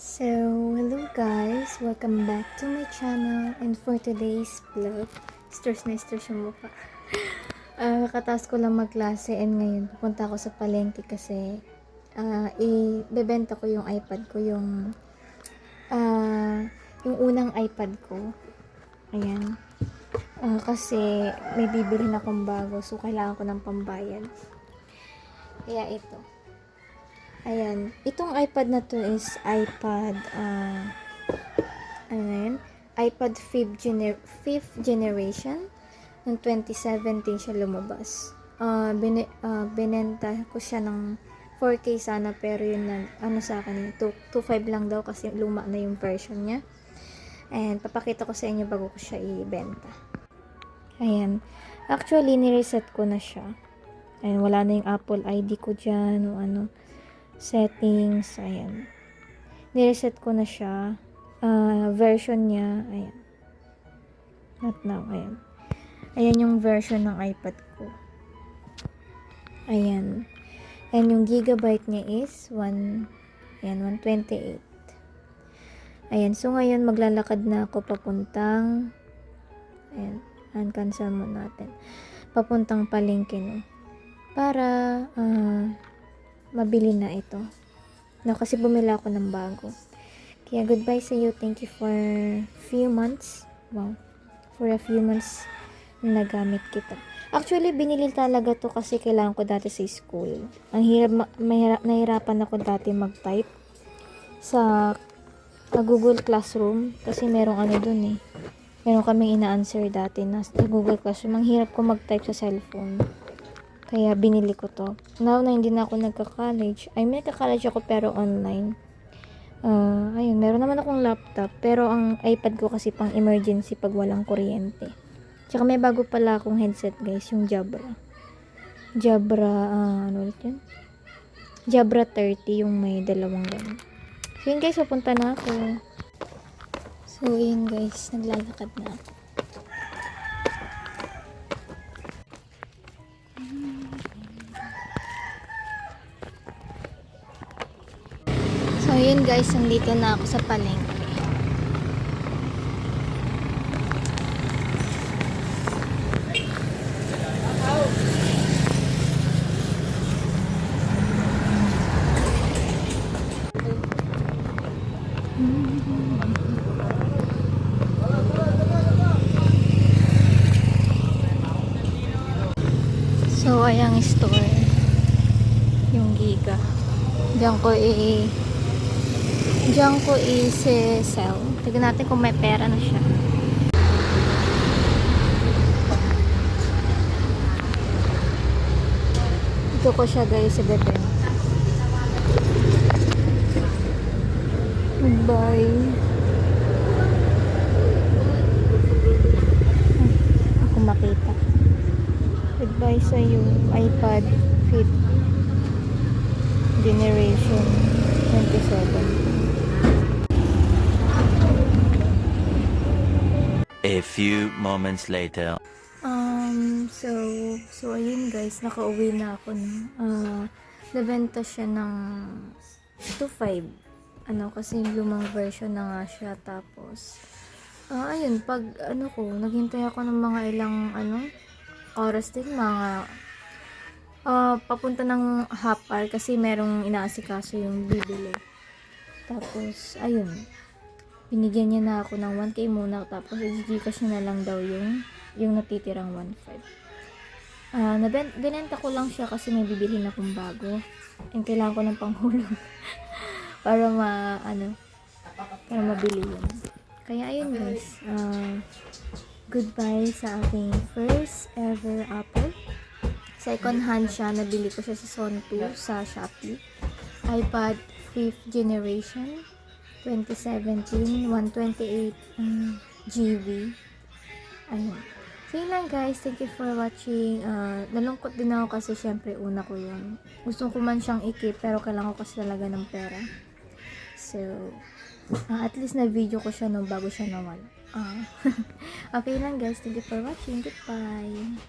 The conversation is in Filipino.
So, hello guys! Welcome back to my channel, and for today's vlog, stress na stress yung mukha. Kakataas ko lang magklase and ngayon pupunta ako sa palengke kasi ibebenta ko yung iPad ko, yung unang iPad ko. Ayan. Kasi may bibili na akong bago, so kailangan ko ng pambayad. Kaya ito. Ayan, itong iPad na to is iPad, iPad 5th generation. Noong 2017 siya lumabas. Binenta ko siya ng 4K sana, pero yun na, sa akin, 2.5 lang daw kasi luma na yung version niya. And papakita ko sa inyo bago ko siya ibenta. Ayan, actually, nireset ko na siya. Ayan, wala na yung Apple ID ko dyan, o settings, ayan. Nireset ko na siya. Version niya, ayan. Not now, ayan. Ayan yung version ng iPad ko. Ayan. And yung gigabyte niya is 128. Ayan, so ngayon maglalakad na ako papuntang, ayan, cancel mo natin. Papuntang palengke, no? Para, mabili na ito. No, kasi bumili ako ng bago. Kaya goodbye sa you. Thank you for few months. Wow. For a few months na nagamit kita. Actually, binili talaga to kasi kailangan ko dati sa school. Ang nahirapan ako dati mag-type sa Google Classroom kasi merong dun meron kaming ina-answer dati na sa Google Classroom. Ang hirap ko mag-type sa cellphone. Kaya binili ko to. Now na hindi na ako nagka-college. May nagka-college ako pero online. Ayun, meron naman akong laptop. Pero ang iPad ko kasi pang emergency pag walang kuryente. Tsaka may bago pala akong headset guys. Yung Jabra. Ano ulit yun? Jabra 30. Yung may dalawang ganun. So yun guys, pupunta na ako. So yun guys, naglalakad na ako. So, yun guys, nandito na ako sa palengke. So, ayang store. Yung Giga. Diyan ko i-sell. Tignan natin kung may pera na siya. Ito ko siya guys sa bebe. Goodbye. Ako makita. Goodbye sa yung iPad 5th generation 27. A few moments later. So ayun guys, nakauwi na ako nabenta siya ng 2.5. Kasi yung lumang version na nga siya. Tapos, ayun, pag naghintay ako ng mga ilang, oras din, papunta ng half hour kasi merong inaasikaso yung bibili. Tapos, ayun, binigyan niya na ako ng 1K muna, tapos i-Gcash niya na lang daw yung natitirang 1.5. Binenta ko lang siya kasi may bibili na akong bago. And kailangan ko ng panghulog para mabili yun. Kaya ayun guys, goodbye sa aking first ever Apple. Second hand siya, nabili ko siya sa Son2 sa Shopee. iPad 5th generation 2017, 128 GB. Ayun. So yun lang guys, thank you for watching. Nalungkot din ako kasi syempre una ko yun. Gusto ko man siyang i-keep pero kailangan ko kasi talaga ng pera. So, at least na video ko siya bago siya nawala. Okay lang guys, thank you for watching. Goodbye.